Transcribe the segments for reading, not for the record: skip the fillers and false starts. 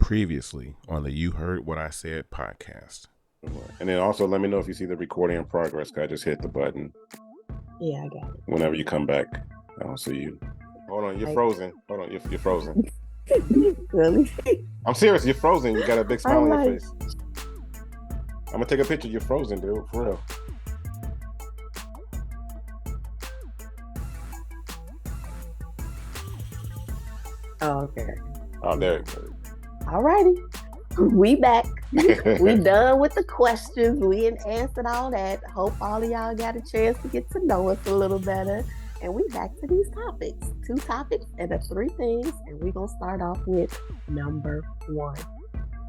Previously on the You Heard What I Said podcast. And then also let me know if you see the recording in progress, because I just hit the button. Yeah, I got it. Whenever you come back, I don't see you. Hold on, you're frozen. Hold on, you're frozen. Really? I'm serious, you're frozen. You got a big smile on your face. I'm gonna take a picture. You're frozen, dude. For real. Oh, okay. Oh, there. Alrighty. We back. We done with the questions. We answered all that. Hope all of y'all got a chance to get to know us a little better. And we back to these topics. 2 topics and the 3 things. And we're going to start off with number 1.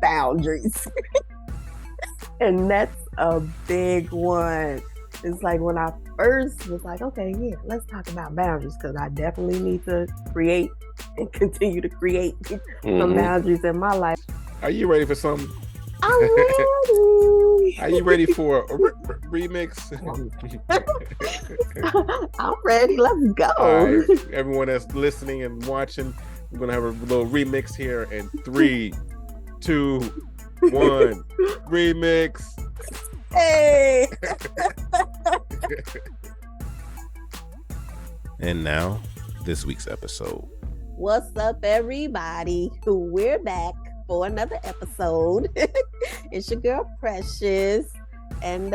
Boundaries. And that's a big one. It's like when I first was like, okay, yeah, let's talk about boundaries, because I definitely need to create and continue to create some boundaries in my life. Are you ready for something? I'm ready. Are you ready for a remix? I'm ready. Let's go. All right, everyone that's listening and watching, we're gonna have a little remix here in 3, 2, 1. Remix. Hey. And now, this week's episode. What's up, everybody? We're back for another episode. It's your girl Precious, and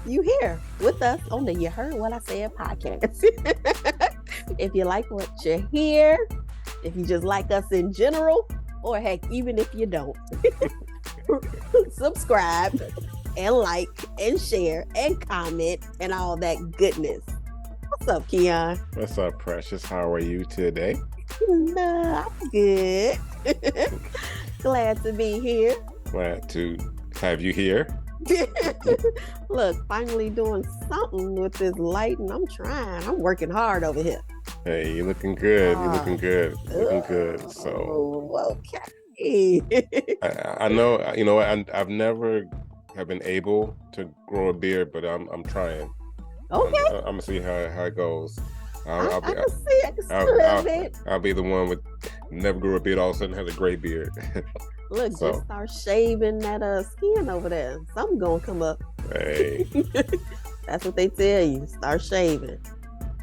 you here with us on the You Heard What I Said podcast. If you like what you hear, if you just like us in general, or heck, even if you don't, subscribe and like and share and comment and all that goodness. What's up, Kion? What's up, Precious? How are you today? Nah, I'm good. Glad to be here. Glad to have you here. Look, finally doing something with this lighting. I'm trying. I'm working hard over here. Hey, you're looking good. You're looking good. Looking good. So, okay. I know. You know, I've never have been able to grow a beard, but I'm trying. Okay. I'm gonna see how it goes. I can see a little bit. I'll be the one with never grew a beard, all of a sudden has a gray beard. Look, just start shaving that skin over there. Something gonna come up. Hey. That's what they tell you. Start shaving.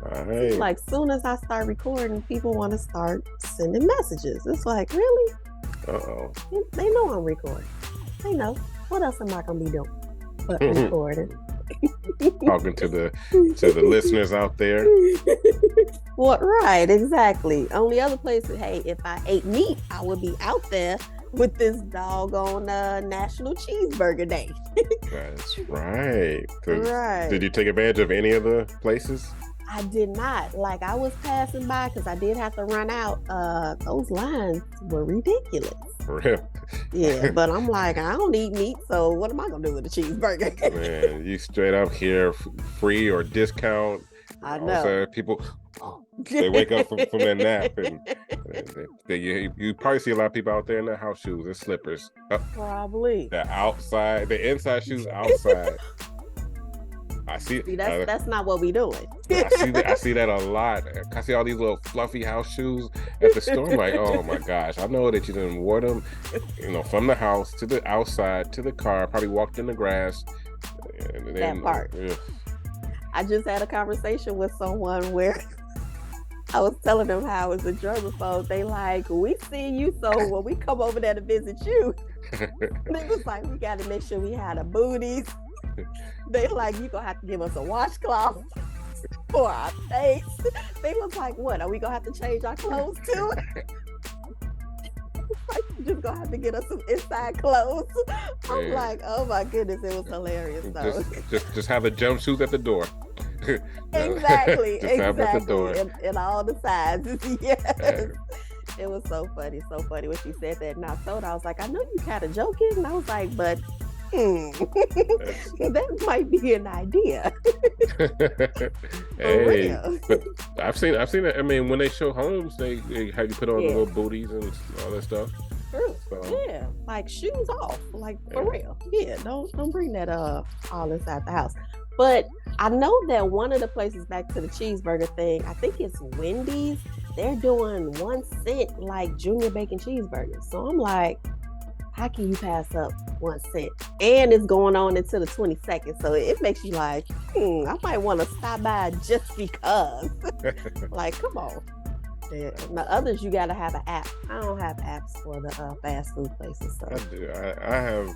Hey. Like, soon as I start recording, people want to start sending messages. It's like, really? Uh-oh. They know I'm recording. They know. What else am I gonna be doing but recording? Talking to the listeners out there. What? Right, exactly. Only other places, hey, if I ate meat, I would be out there with this doggone National Cheeseburger Day. That's right. Right. Did you take advantage of any of the places? I did not. Like, I was passing by because I did have to run out. Those lines were ridiculous. For real? Yeah, but I'm like, I don't eat meat, so what am I gonna do with a cheeseburger? Man, you straight up here free or discount. I know. People, they wake up from their nap, and you probably see a lot of people out there in their house shoes and slippers. Probably. The inside shoes outside. I see that's not what we doing. I see that a lot. I see all these little fluffy house shoes at the store. I'm like, oh my gosh, I know that you didn't wear them, from the house to the outside to the car. Probably walked in the grass. And then, that part. I just had a conversation with someone where I was telling them how I was a germaphobe. They like, we see you, so when we come over there to visit you, they was like, we got to make sure we had a booties. They like, you gonna have to give us a washcloth for our face. They was like, what? Are we gonna have to change our clothes too? Like, you just gonna have to get us some inside clothes. I'm like, oh my goodness, it was hilarious. Just have the jumpsuits at the door. Exactly. Just have it at the door. In all the sizes. Yes. It was so funny when she said that. And I told her, I was like, I know you kind of joking. And I was like, but that might be an idea. Hey, but I've seen it. I mean, when they show homes, they have you put on the little booties and all that stuff. True. So, Yeah, like shoes off, like for yeah. real. Yeah, don't bring that all inside the house. But I know that one of the places, back to the cheeseburger thing, I think it's Wendy's. They're doing 1 cent like junior bacon cheeseburgers. So I'm like, how can you pass up 1 cent? And it's going on until the 22nd. So it makes you like, I might want to stop by just because. Like, come on. Yeah. The others, you gotta have an app. I don't have apps for the fast food places. So. I do. I have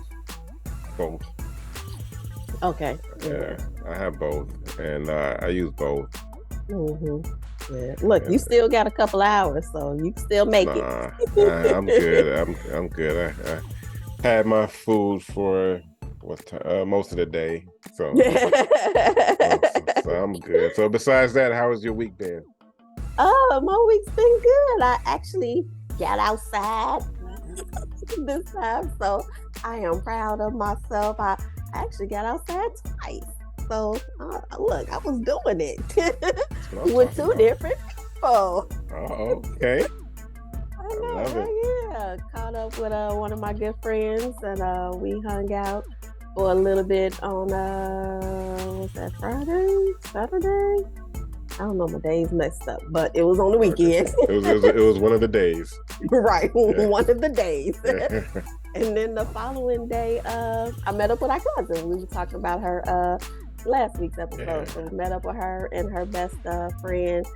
both. Okay. Yeah, I have both, and I use both. Yeah. Look, you still got a couple hours, so you can still make it. I'm good. I'm good. I had my food for most of the day, so I'm good. So besides that, how has your week been? Oh, my week's been good. I actually got outside this time, so I am proud of myself. I actually got outside twice. So, look, I was doing it with two different people. Oh, okay. I know, yeah. Caught up with one of my good friends, and we hung out for a little bit on, what's that, Friday? Saturday? I don't know, my days messed up, but it was on the weekend. It was one of the days. Right, yeah. One of the days. And then the following day, I met up with our cousin. We were talking about her last week's episode. Yeah. So we met up with her and her best friend.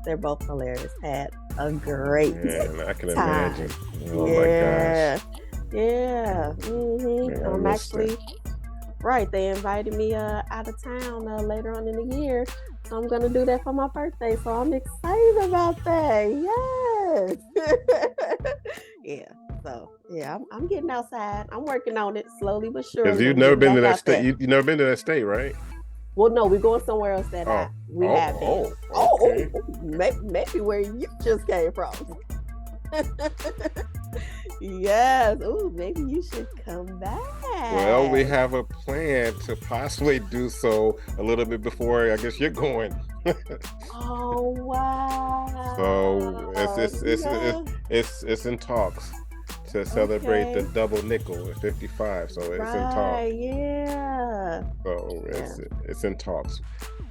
They're both hilarious. Had a great I can time. Imagine. Oh my gosh. Yeah. Mm-hmm. I'm actually right. They invited me out of town later on in the year. So I'm gonna do that for my birthday. So I'm excited about that. Yes. Yeah. So yeah, I'm getting outside. I'm working on it slowly but surely. Because you've never been to that state. You've never been to that state, right? Well, no, we're going somewhere else that we have been. Okay. Maybe where you just came from. Yes. Ooh, maybe you should come back. Well, we have a plan to possibly do so a little bit before I guess you're going. Oh wow. So it's in talks to celebrate the double nickel at 55. So it's in talks. Yeah. So it's in talks.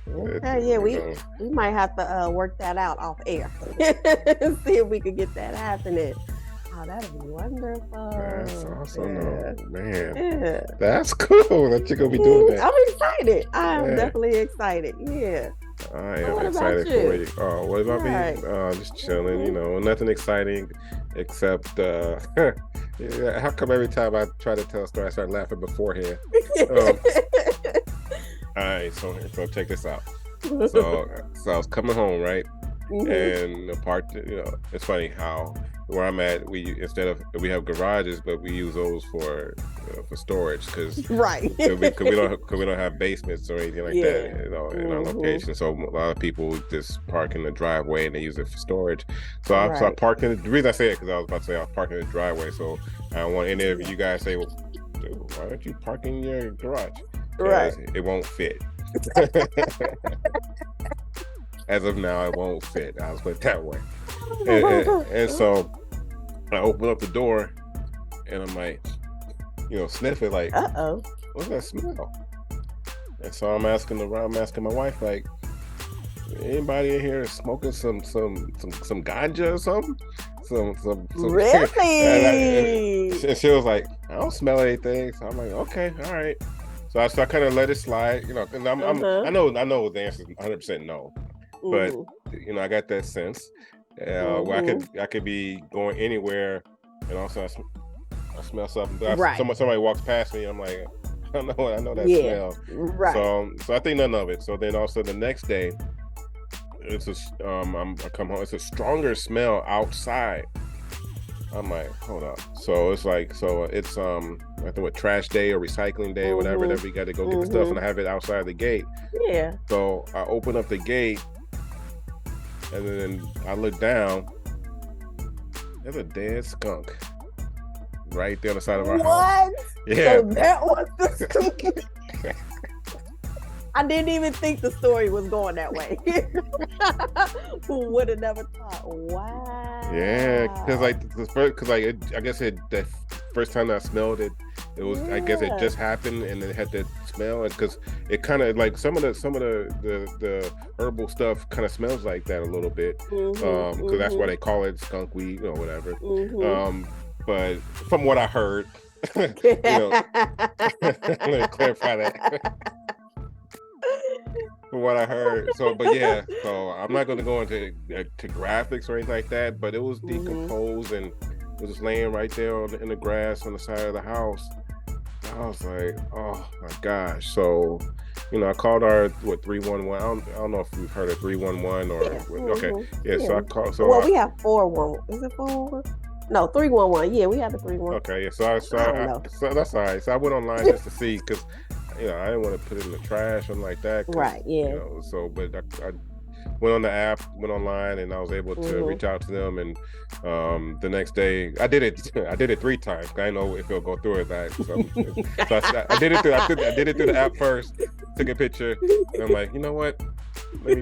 Okay, we might have to work that out off air. See if we could get that happening. Oh, that'd be wonderful. That's awesome. Yeah. Man. Yeah. That's cool that you're going to be doing that. I'm excited. I'm definitely excited. Yeah. I am excited for you. Oh, what about me? Just chilling, nothing exciting except how come every time I try to tell a story I start laughing beforehand? All right, so check this out. So I was coming home, right? And the part, it's funny how where I'm at, we have garages, but we use those for storage because we don't have basements or anything like that, in our location. So a lot of people just park in the driveway and they use it for storage. So I parked in the reason I say it because I was about to say I was parking in the driveway. So I don't want any of you guys to say, well, dude, why aren't you parking in your garage? Right. It won't fit. As of now, it won't fit. I'll put it that way. And so I open up the door and I'm like, sniff it like, what's that smell? And so I'm asking my wife, like, anybody in here smoking some ganja or something? Some really? And she was like, I don't smell anything. So I'm like, okay, all right. So I kind of let it slide, and I know the answer is 100% no. But I got that sense where I could be going anywhere, and also I smell something. Somebody walks past me, I'm like, I know that smell. Right. So I think none of it. So then also the next day, I come home. It's a stronger smell outside. I'm like, hold up. So it's I think what trash day or recycling day or whatever that we got to go get the stuff, and I have it outside the gate. Yeah. So I open up the gate. And then I look down. There's a dead skunk right there on the side of our house. What? Yeah. So that was the skunk. I didn't even think the story was going that way. Who would have never thought? Wow. Yeah, because like I guess that first time I smelled it, it was I guess it just happened and it had that smell, because it kind of like some of the herbal stuff kind of smells like that a little bit, because that's why they call it skunk weed or whatever. But from what I heard, let me clarify that. From what I heard, so I'm not going to go into to graphics or anything like that, but it was decomposed and it was just laying right there in the grass on the side of the house. I was like, oh my gosh. So, I called our 311. I don't know if you've heard of 311 or okay. Yeah, so I called. So we have 411. Is it 411? No, 311. Yeah, we have the 311. Okay, yeah. So that's all right. So I went online just to see, because I didn't want to put it in the trash or like that. Right. Yeah. But I went on the app, went online, and I was able to reach out to them. And the next day, I did it 3 times. I didn't know if it'll go through or not. So I did it through the app first. Took a picture. And I'm like, you know what? Let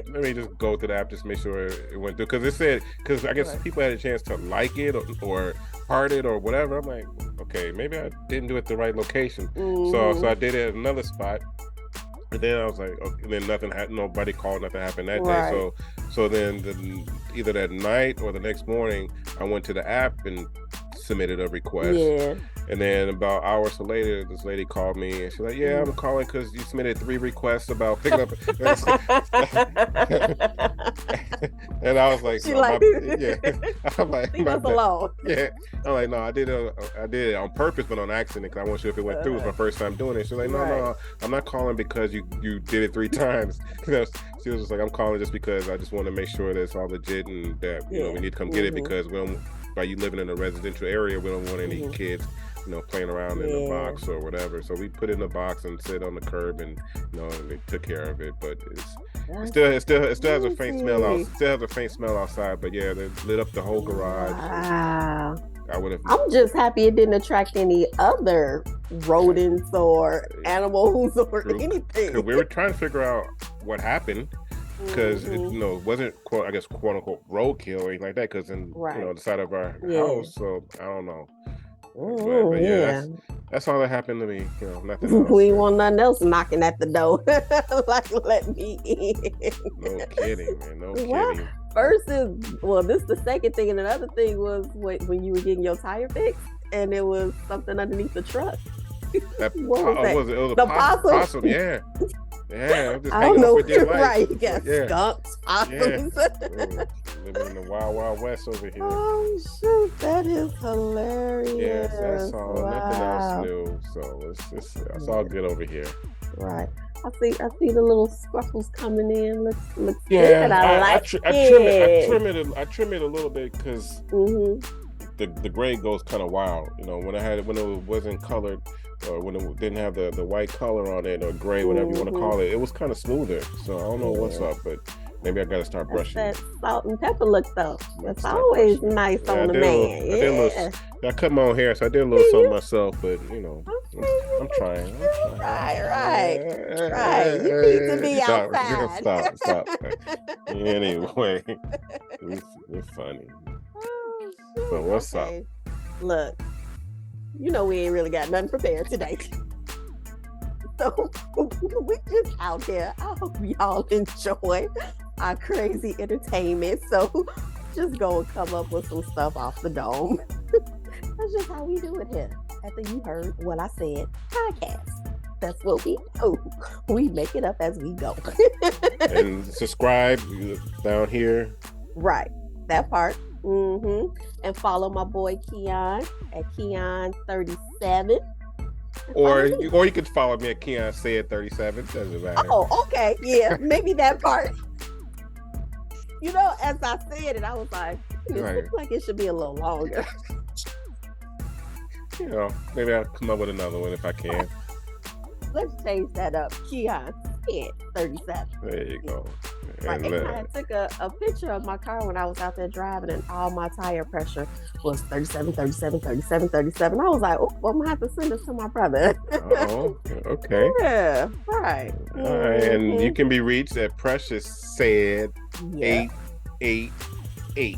me just go to the app, just make sure it went through, because I guess people had a chance to like it or heart it or whatever. I'm like, okay, maybe I didn't do it the right location. So I did it at another spot, and then I was like, okay, and then nothing happened. Nobody called, nothing happened that day. So then either that night or the next morning, I went to the app and submitted a request. Yeah. And then about hours later, this lady called me and she's like, yeah, I'm calling because you submitted 3 requests about picking up. And I was like, I'm like, leave us alone. Yeah. I'm like, no, I did it on purpose, but on accident, because I wasn't sure if it went through. It was my first time doing it. She's like, no, I'm not calling because you did it 3 times. She was just like, I'm calling just because I just want to make sure that it's all legit and that we need to come get it, because by you living in a residential area, we don't want any kids playing around in a box or whatever. So we put it in a box and sit on the curb, and they took care of it. But it still has a faint smell out. Still has a faint smell outside. But yeah, they lit up the whole garage. Wow. I'm just happy it didn't attract any other rodents or animals or anything. We were trying to figure out what happened, because it wasn't quote unquote roadkill or anything like that, because in the side of our house. So I don't know. But yeah, that's all that happened to me. Nothing else. We want nothing else knocking at the door. Like, let me in. No kidding, man. No kidding. First this is the second thing, and another thing was when you were getting your tire fixed, and there was something underneath the truck. What was that? It was a possum. Yeah. Yeah, I'm just I don't know. Right, you got skunks, possums. Living in the wild, wild west over here. Oh shoot, that is hilarious. Yes, that's all. Wow. Nothing else new. So it's all good over here. Right. I see the little scruffles coming in. Looks good. I trim it a little bit, because the gray goes kind of wild. When it wasn't colored, or when it didn't have the white color on it, or gray, whatever you want to call it, it was kind of smoother. So I don't know what's up, but maybe I got to start brushing. That salt and pepper look though. That's always nice on the man. I cut my own hair, so I did a little something myself, but I'm trying. Right. You need to be outside. Stop. Anyway, it's funny. So what's up? Look, we ain't really got nothing prepared today. So we just out here. I hope y'all enjoy our crazy entertainment. So just go and come up with some stuff off the dome. That's just how we do it here at the You Heard What I Said podcast. That's what we do. We make it up as we go. And subscribe down here. Right. That part. And follow my boy Kion at Kion37. Or you can follow me at Kion Said 37. Doesn't matter. Oh, okay. Yeah, maybe that part. As I said it, I was like, it looks like it should be a little longer. Maybe I'll come up with another one if I can. Let's change that up. Kion Said 37. There you go. Like, And and I had took a picture of my car when I was out there driving, and all my tire pressure was 37, 37, 37, 37. I was like, oh, I'm gonna have to send this to my brother. oh, okay. Yeah, right. All right, and you Mhm. can be reached at Precious Said Yeah, 888.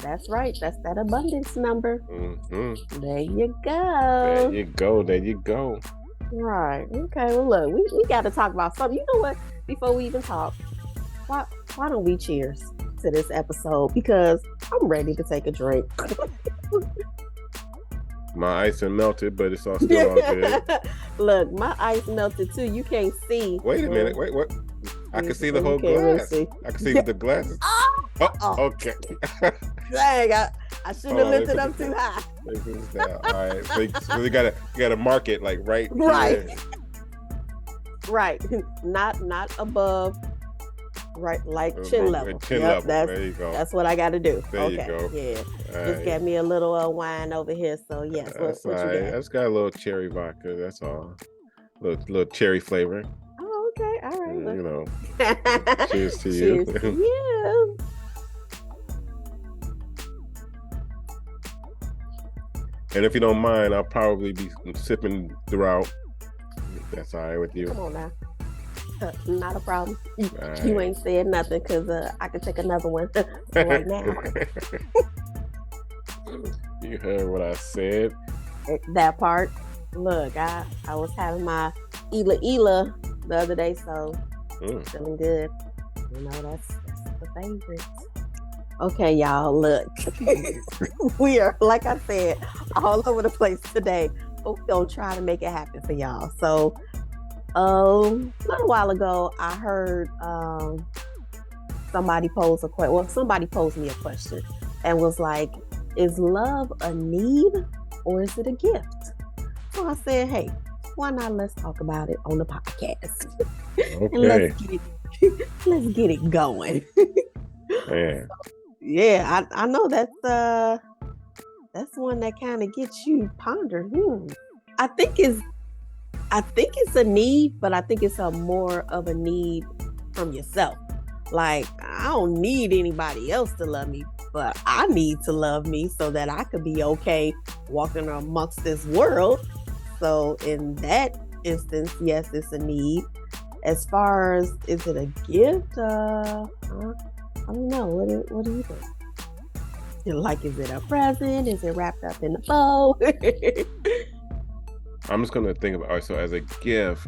that's right. That's that abundance number. Mm-hmm. There you There go. you go. There you go. Right. Okay. Well, look, we got to talk about something. You know what? Before we even talk, why don't we cheers to this episode? Because I'm ready to take a drink. My ice and melted, but it's all still all good. Look, my ice melted too. You can't see. Wait a minute. Wait, what? I can see the whole You can't really glass. see. I can see the glasses. Oh, Oh, okay. dang! I shouldn't have Hold on, lifted let me up put too this high. Let me put this down. All right. So you gotta mark it like right. Right. Here. Right. Not above. Right, like chin level. Chin Yep, level. That's, There you go. that's what I got to do. There okay. you go. Yeah. All Just right. get me a little wine over here. So yes, That's what all you right. got? I just got a little cherry vodka. That's all. Little cherry flavor. Oh, okay. All right. You know. Well. Cheers to Cheers you. to you. And if you don't mind, I'll probably be sipping throughout. If that's all right with you. Come on now. Not a problem. You Right. ain't said nothing because I can take another one right now. You heard what I said. That part. Look, I was having my Ela the other day, so feeling good. You know, that's the favorite. Okay, y'all, look. We are, like I said, all over the place today, but we're going to try to make it happen for y'all. So, a little while ago, I heard somebody pose a question. Well, somebody posed me a question and was like, is love a need or is it a gift? So I said, hey, why not let's talk about it on the podcast? Okay. Let's get it going. Man. Yeah, I know that's one that kind of gets you pondering. I think it's a need, but I think it's a more of a need from yourself. Like, I don't need anybody else to love me, but I need to love me so that I could be okay walking amongst this world. So in that instance, yes, it's a need. As far as, is it a gift? I don't know. What do you think? Like, is it a present? Is it wrapped up in a bow? I'm just gonna think about so as a gift,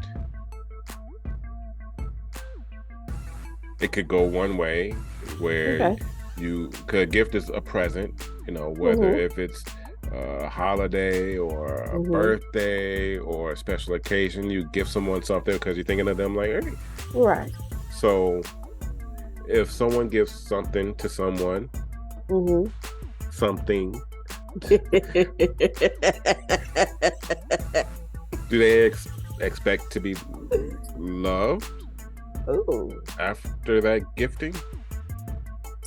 it could go one way where a gift is a present, you know, whether if it's a holiday or a birthday or a special occasion, you give someone something because you're thinking of them like, hey. Right. So if someone gives something to someone, something, do they expect to be loved after that gifting?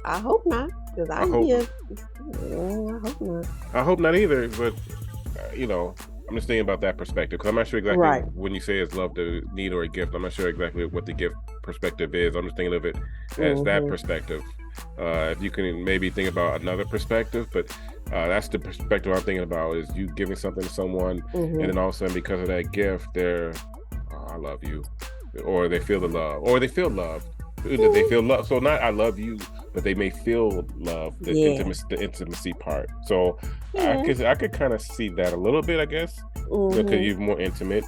I hope not, because I hope not. I hope not either, but you know, I'm just thinking about that perspective because I'm not sure exactly when you say it's love to need or a gift. I'm not sure exactly what the gift perspective is. I'm just thinking of it as that perspective. If you can maybe think about another perspective, but that's the perspective I'm thinking about, is you giving something to someone and then all of a sudden because of that gift they're I love you, or they feel the love, or they feel loved. They feel love. So not I love you, but they may feel love, the intimacy part. So I could kind of see that a little bit, I guess, because you're more intimate.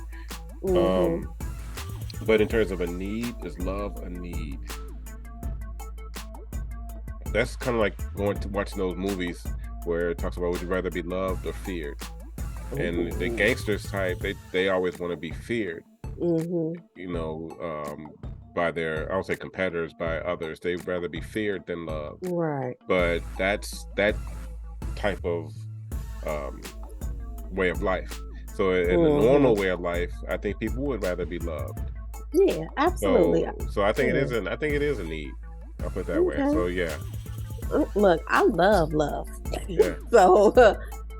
But in terms of a need, is love a need? That's kind of like going to watching those movies where it talks about, would you rather be loved or feared? And the gangsters type, they always want to be feared. You know, by their, I don't say competitors, by others. They'd rather be feared than loved. Right. But that's that type of way of life. So in a normal way of life, I think people would rather be loved. Yeah, absolutely. So I think it is a need. I'll put it that way. So yeah. Look, I love love. Yeah. So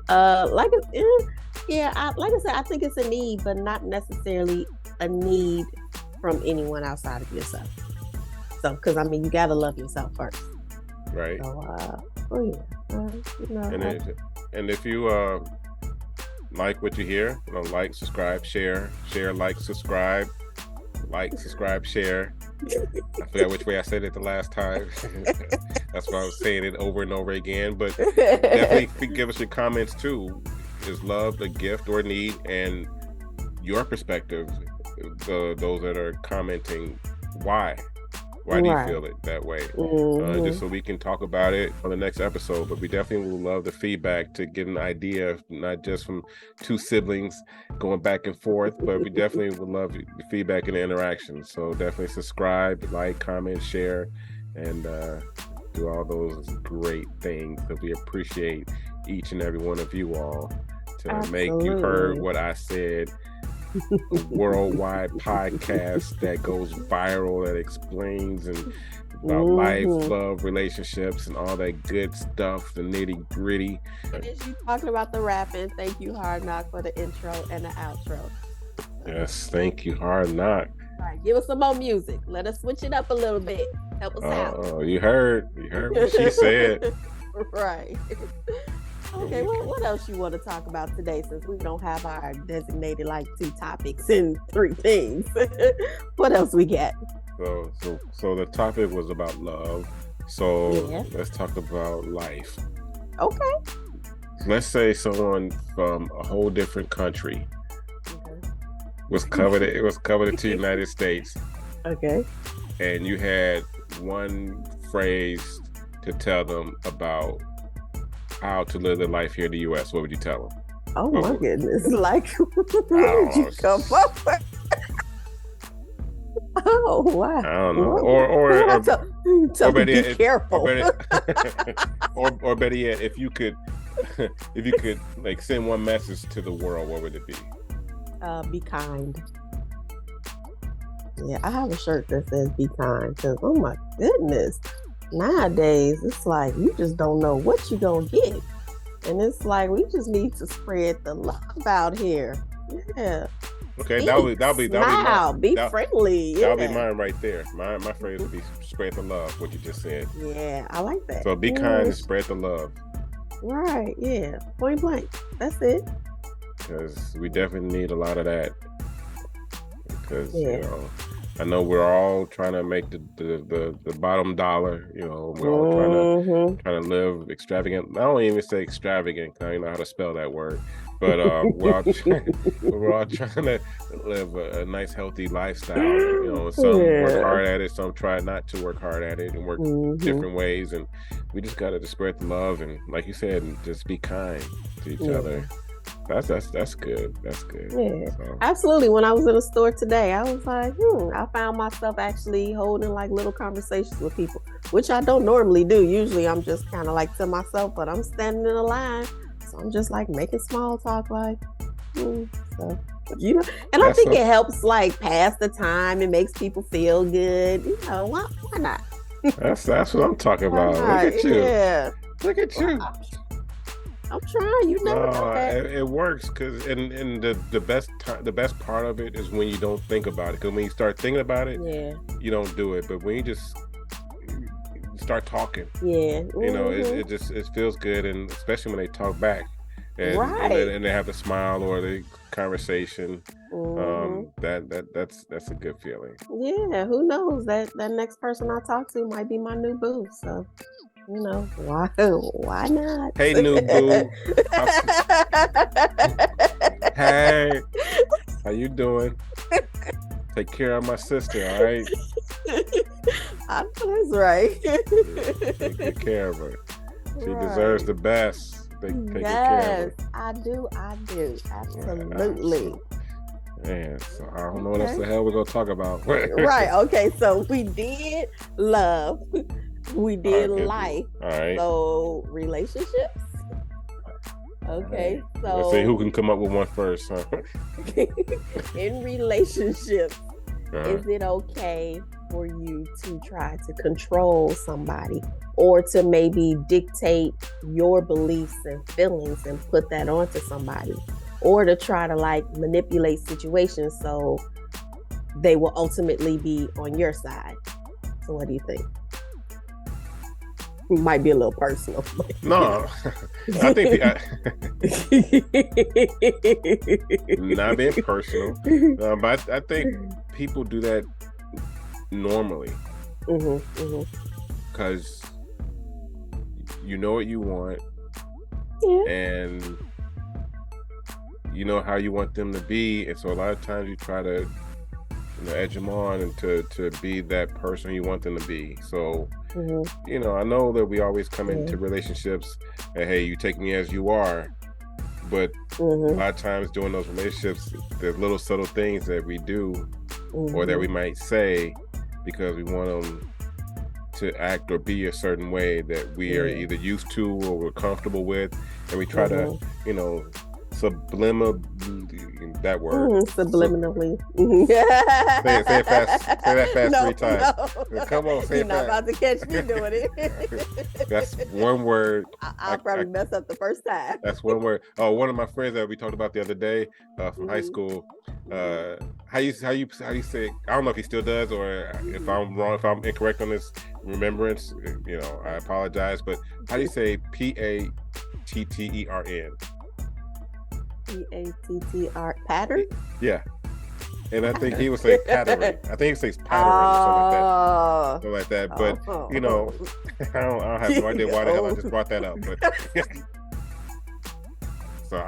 like I said, I think it's a need, but not necessarily a need from anyone outside of yourself. yourself, because I mean, you gotta love yourself first. Right. So, you know, And if you like what you hear, like, subscribe, share, like, subscribe, share. I forgot which way I said it the last time. That's why I was saying it over and over again. But definitely give us your comments too. Is love a gift or a need? And your perspective, those that are commenting, why? Why do you feel it that way? Just so we can talk about it on the next episode. But we definitely will love the feedback to get an idea, not just from two siblings going back and forth, but we definitely would love the feedback and the interaction. So definitely subscribe, like, comment, share, and do all those great things. That we appreciate each and every one of you all to make You Heard What I Said a worldwide podcast that goes viral, that explains about life, love, relationships, and all that good stuff, the nitty gritty. And as you talking about the rapping, thank you, Hard Knock, for the intro and the outro. Yes, thank you, Hard Knock. All right, give us some more music. Let us switch it up a little bit. Help us out. Oh, you heard what she said. Right. Okay, what else you want to talk about today, since we don't have our designated like 2 topics and 3 things? What else we got? So the topic was about love. So let's talk about life. Okay. Let's say someone from a whole different country was covered into the United States. Okay. And you had one phrase to tell them about how to live their life here in the U.S., what would you tell them? Oh my goodness! Like, where did you come up with? Oh wow! I don't know. Or be careful. Or better yet, if you could like send one message to the world, what would it be? Be kind. Yeah, I have a shirt that says "Be kind" because oh my goodness. Nowadays, it's like you just don't know what you're gonna get, and it's like we just need to spread the love out here. Yeah. Okay, that'll be friendly. That'll be mine right there. My phrase would be spread the love. What you just said. Yeah, I like that. So be kind and spread the love. Right. Yeah. Point blank. That's it. Because we definitely need a lot of that. Because you know. I know we're all trying to make the bottom dollar. You know, we're all trying to live extravagant. I don't even say extravagant because I don't know how to spell that word. But we're all trying to live a nice, healthy lifestyle. You know, some work hard at it, some try not to work hard at it and work different ways. And we just got to spread the love and, like you said, just be kind to each other. That's good. That's good. Yeah, so. Absolutely. When I was in a store today, I was like, I found myself actually holding like little conversations with people, which I don't normally do. Usually I'm just kind of like to myself, but I'm standing in a line. So I'm just like making small talk, like, so, you know, and I think it helps like pass the time. It makes people feel good. You know, why not? That's what I'm talking about. Look at you. Yeah. Look at you. I'm trying. You never know that. It works because and the best part of it is when you don't think about it. Because when you start thinking about it, you don't do it. But when you just start talking, you know, it feels good, and especially when they talk back, and they have a smile or the conversation. That's a good feeling. Yeah, who knows? That next person I talk to might be my new boo. So. You know, why not? Hey, new boo. Hey, how you doing? Take care of my sister, all right? I know that's right. Take good care of her. She deserves the best. Take good care of her. I do. Absolutely. Man, so I don't know what else the hell we're going to talk about. Right, okay, so we did love. We did life. All right. So relationships. Okay. Right. So let's see who can come up with one first. Huh? In relationships, is it okay for you to try to control somebody or to maybe dictate your beliefs and feelings and put that onto somebody, or to try to like manipulate situations so they will ultimately be on your side? So what do you think? It might be a little personal. But, No, I think not being personal, but I think people do that normally because you know what you want, and you know how you want them to be, and so a lot of times you try to edge them on and to be that person you want them to be. So I know that we always come into relationships and, hey, you take me as you are, but a lot of times during those relationships there's little subtle things that we do or that we might say because we want them to act or be a certain way that we are either used to or we're comfortable with, and we try to that word. Subliminally. Say it fast. Say that fast 3 times. No. Come on, say You're it not fast. about to catch me doing it. That's one word. I'll probably mess up the first time. That's one word. Oh, one of my friends that we talked about the other day from high school. How you say? I don't know if he still does, or if I'm wrong, if I'm incorrect on this remembrance. I apologize. But how do you say PATTERN? PATTR pattern? Yeah. And I think he would say pattern. I think he says pattern or something like that. But I don't have no idea why the hell I just brought that up. But so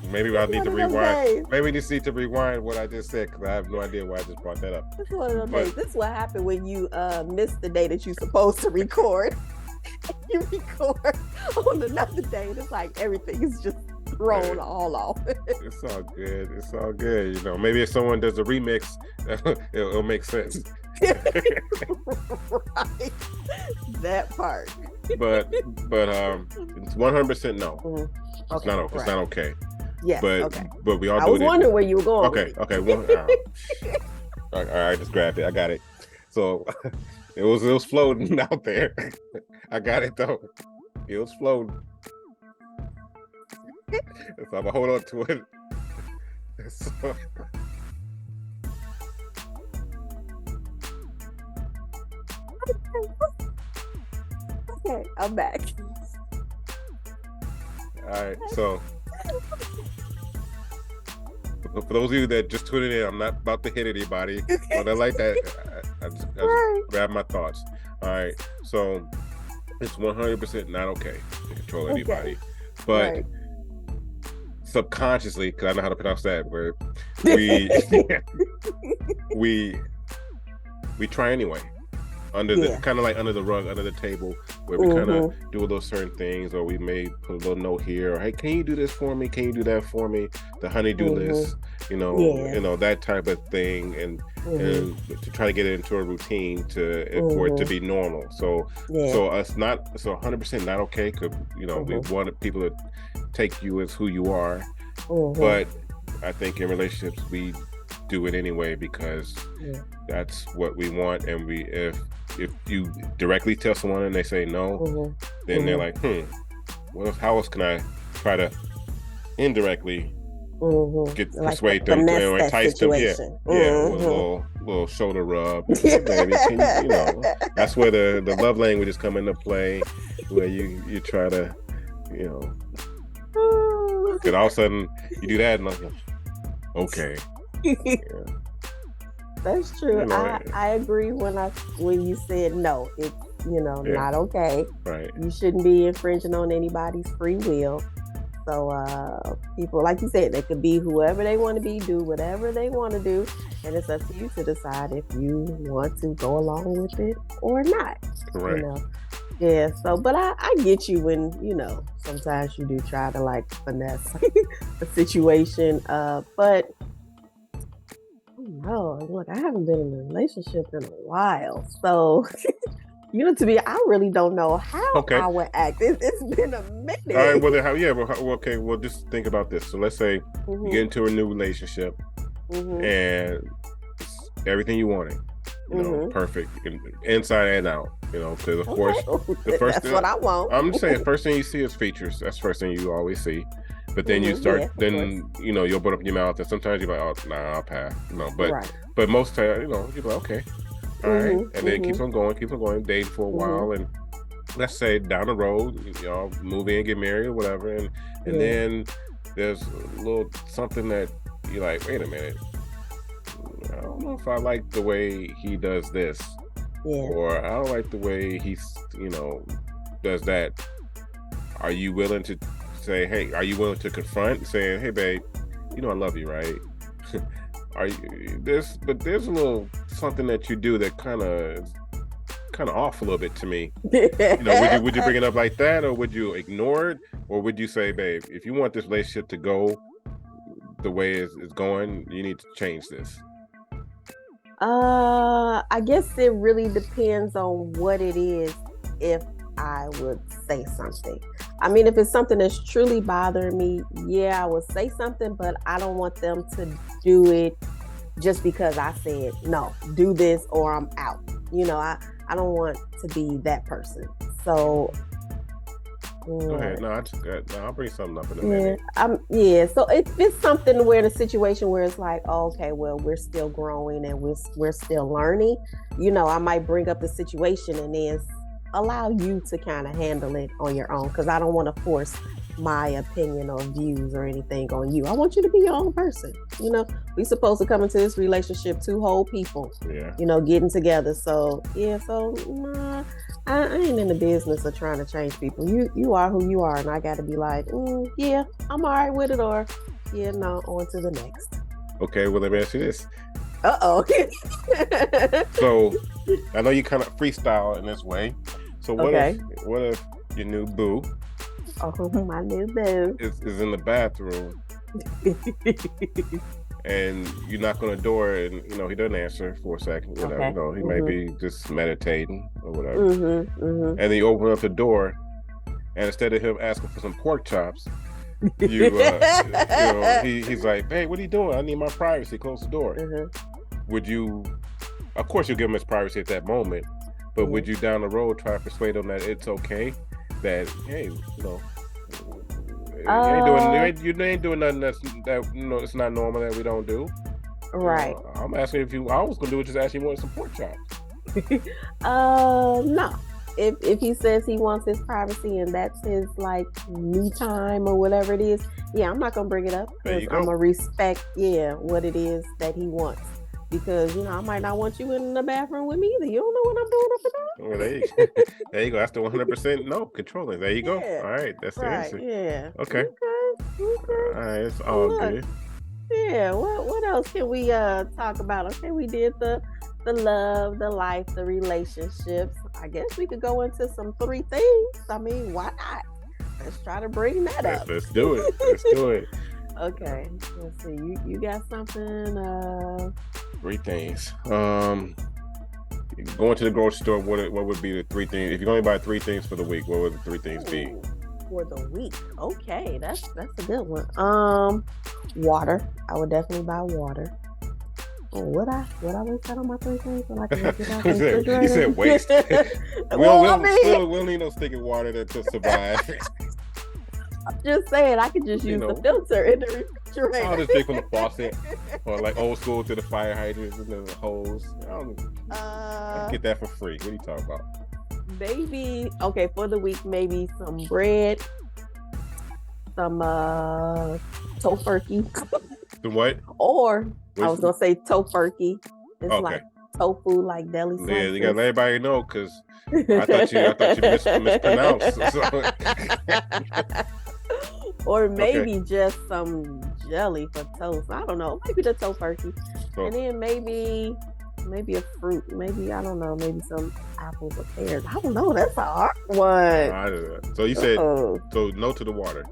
maybe I need to rewind. Maybe we just need to rewind what I just said because I have no idea why I just brought that up. This is one of those days. This is what happened when you miss the day that you're supposed to record. You record on another day, and it's like everything is just thrown all off. It's all good. It's all good. Maybe if someone does a remix, it'll make sense. Right. That part. But it's 100% no. Okay, it's not okay. Yes. But we all do it. I was wondering where you were going. Okay. All right, I just grabbed it. I got it. So it was floating out there. I got it though. It was floating. So I'm gonna hold on to it. So, okay, I'm back. All right, so for those of you that just tuning in, I'm not about to hit anybody. But I like that. I just grab my thoughts. All right, so it's 100% not okay to control anybody, but subconsciously, because I know how to pronounce that word, we try anyway. Under the kind of like under the rug, under the table, where we kind of do a little certain things, or we may put a little note here, or hey, can you do this for me? Can you do that for me? The honey-do list, that type of thing, and to try to get it into a routine for it to be normal. So 100% not okay, because we want people to take you as who you are, but I think in relationships we do it anyway because that's what we want, and if you directly tell someone and they say no, then they're like, how else can I try to indirectly persuade them to entice them? With a little shoulder rub, baby. That's where the love languages come into play, where you try to, because all of a sudden you do that and I'm like, okay. That's true. I agree when you said no. It's not okay. Right. You shouldn't be infringing on anybody's free will. So people, like you said, they could be whoever they want to be, do whatever they want to do, and it's up to you to decide if you want to go along with it or not. Right. Yeah. So, but I get you when sometimes you do try to like finesse the situation, but. No, look, I haven't been in a relationship in a while, so to me, I really don't know how I would act. It's been a minute. All right, well, just think about this. So let's say you get into a new relationship, and it's everything you wanted, perfect, inside and out, because of course, the first that's thing, what I want. I'm saying, first thing you see is features. That's the first thing you always see. But then you start, you'll put up your mouth, and sometimes you're like, oh, nah, I'll pass. But most times, you're like, okay. All right, and then keeps on going, date for a while, and let's say down the road, y'all move in, get married, or whatever, and then there's a little something that you're like, wait a minute, I don't know if I like the way he does this, or I don't like the way he's, does that. Are you willing to say, hey? Are you willing to confront, saying, hey, babe, I love you, right? Are you there's a little something that you do that kind of off a little bit to me. Would you bring it up like that, or would you ignore it, or would you say, babe, if you want this relationship to go the way it's going, you need to change this? I guess it really depends on what it is. If I would say something, I mean, if it's something that's truly bothering me, I would say something, but I don't want them to do it just because I said no, do this or I'm out. I don't want to be that person. So go ahead. No, I'll bring something up in a minute. So if it's something where the situation where it's like, okay, well, we're still growing and we're still learning, I might bring up the situation and then allow you to kind of handle it on your own, because I don't want to force my opinion or views or anything on you. I want you to be your own person. We supposed to come into this relationship two whole people, getting together. So I ain't in the business of trying to change people. You are who you are, and I got to be like, I'm all right with it, or no, on to the next. Okay, well, let me ask you this. So I know you kind of freestyle in this way. So what if your new boo, my new boo, is in the bathroom and you knock on the door and he doesn't answer for a second, he may be just meditating or whatever, and then you open up the door, and instead of him asking for some pork chops, he's like, hey, what are you doing? I need my privacy. Close the door. Would you? Of course, you'll give him his privacy at that moment, but would you down the road try to persuade him that it's okay? That, hey, you ain't doing nothing that it's not normal that we don't do. Right. I'm asking if I was gonna do it, just ask you want some pork chops. No. If he says he wants his privacy and that's his like me time or whatever it is, I'm not gonna bring it up, because I'm gonna respect what it is that he wants. Because I might not want you in the bathroom with me either. You don't know what I'm doing up and down. Well, there you go. That's the 100% no controlling. There you go. All right, that's the answer. Yeah. Okay. All right, it's all good. Yeah. What else can we talk about? Okay, we did the love, the life, the relationships. I guess we could go into some 3 things. I mean, why not? Let's try to bring that up. Let's do it. Okay. Let's see. You got something? 3 things. Going to the grocery store. What would be the 3 things? If you're going to buy 3 things for the week, what would the 3 things be? For the week. Okay, that's a good one. Water. I would definitely buy water. Would I waste that on my 3 things so I can get out the refrigerator? You said waste. we don't need no stinking water to survive. I'm just saying, I could just use the filter in the refrigerator. I'll just drink from the faucet, or like old school to the fire hydrants and the hose. I'll get that for free. What are you talking about? Maybe, for the week, maybe some bread, some tofurkey. The what? Or I was gonna say tofurkey. It's like tofu, like deli slices. Yeah, you gotta let everybody know, because I thought you mispronounced. So. Or maybe just some jelly for toast. I don't know. Maybe the tofurkey. And then maybe a fruit. Maybe, I don't know, maybe some apples or pears. I don't know. That's a hard one. So you said, so no to the water.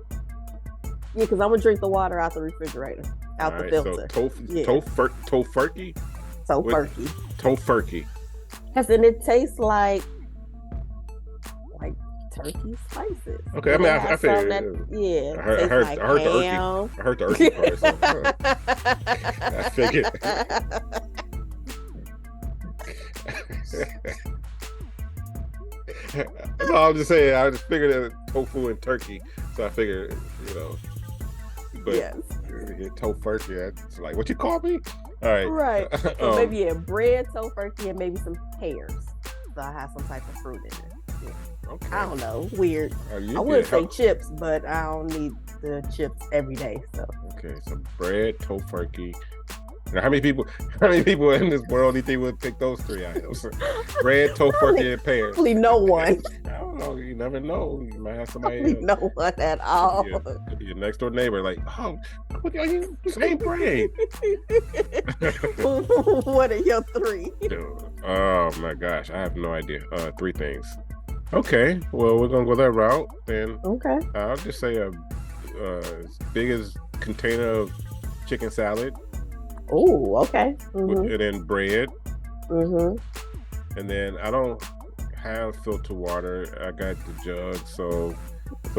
Yeah, because I'm going to drink the water out the refrigerator, out the filter. So tofurkey? Tofurkey. Because then it tastes like turkey slices. Okay, I mean, I figured. I heard the turkey part. So, I figured. That's all I'm just saying. I just figured that tofu and turkey, so I figured, But tofurkey, that's like, what you call me? All right. Right. So maybe bread, tofurkey, and maybe some pears. So I have some type of fruit in it. Yeah. Okay. I don't know. Weird. You I would say chips, but I don't need the chips every day. So okay, so bread, tofurkey. Now, how many people in this world do you think would pick those three items? Bread, tofurkey, and pears. Probably no one. I don't know. You never know. You might have somebody. Probably no one at all. Your next door neighbor, like, oh, look at you, same bread. What are your three? Oh my gosh, I have no idea. Three things. Okay, well, we're gonna go that route. Then okay, I'll just say as big as container of chicken salad. Oh, okay. Mm-hmm. And then bread. Mm-hmm. And then I don't have filter water. I got the jug. So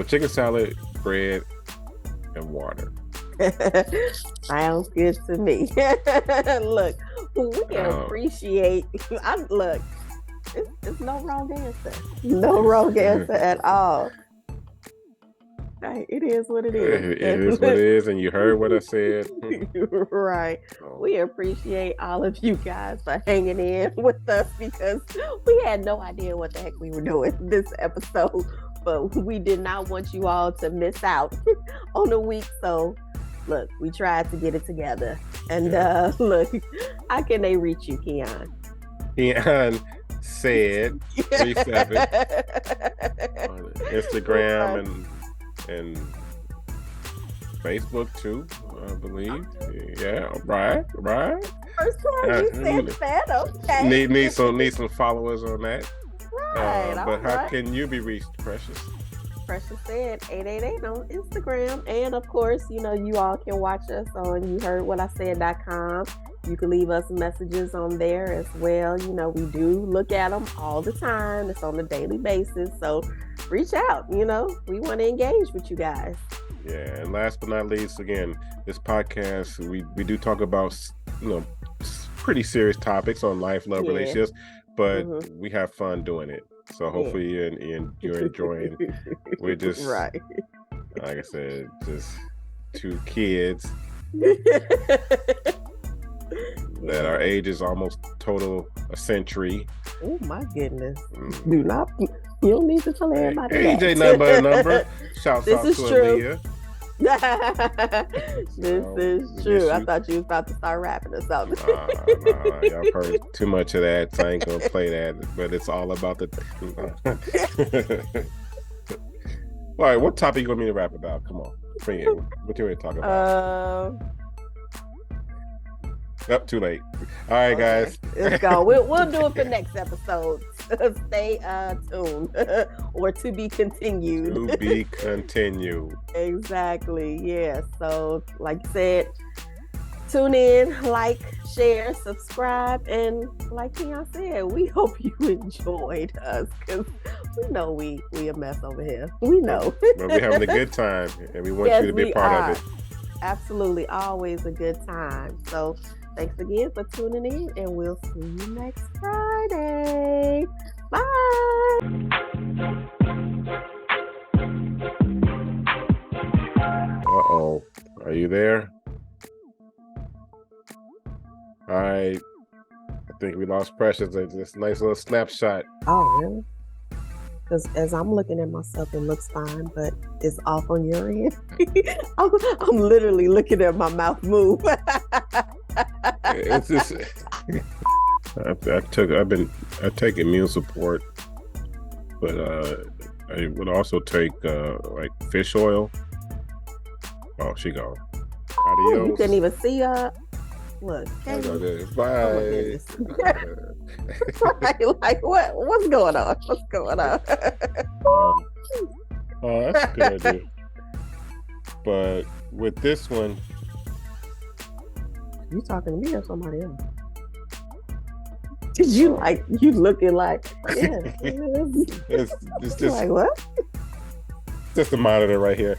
chicken salad, bread, and water. Sounds good to me. Look, we can appreciate. Look, it's no wrong answer. No wrong answer at all. Right, it is what it is. It is what it is, and you heard what I said. Right. We appreciate all of you guys for hanging in with us because we had no idea what the heck we were doing this episode, but we did not want you all to miss out on the week. So, look, we tried to get it together. And look, how can they reach you, Kion? Kion said 37 on Instagram and Facebook too, I believe. Yeah, right. First time you said that, okay. Need some followers on that. Right. But how can you be reached, Precious? Precious said 888 on Instagram, and of course, you all can watch us on YouHeardWhatIsaid.com. You can leave us messages on there as well. We do look at them all the time. It's on a daily basis. So reach out. We want to engage with you guys. Yeah. And last but not least, again, this podcast, we do talk about, pretty serious topics on life, love, relationships, but we have fun doing it. So hopefully you're enjoying. We're just, right. Like I said, just two kids. That our age is almost total a century. Oh my goodness! You don't need to tell everybody. AJ number a number. Shouts out to true. Aaliyah. This is true. I thought you was about to start rapping or something. Nah, y'all heard too much of that, so I ain't gonna play that. But it's all about the. All right, what topic you want me to rap about? Come on, bring it. What you want to talk about? Up too late. All right, guys. Let's go. We'll do it for next episode. Stay tuned. Or to be continued. To be continued. Exactly. Yeah. So, like you said, tune in, like, share, subscribe, and like Kion said, we hope you enjoyed us because we know we a mess over here. We know. But we're having a good time, and we want you to be part of it. Absolutely, always a good time. So. Thanks again for tuning in, and we'll see you next Friday. Bye. Uh-oh. Are you there? All right. I think we lost Precious. This nice little snapshot. Oh, really? Because as I'm looking at myself, it looks fine, but it's off on your end. I'm literally looking at my mouth move. It's just I take immune support, but I would also take like fish oil. Oh, she gone. Adios. You couldn't even see her. Look, bye. Like what's going on? What's going on? Oh, that's a good idea. But with this one. You talking to me or somebody else? Did you you looking like it's just like what? Just the monitor right here.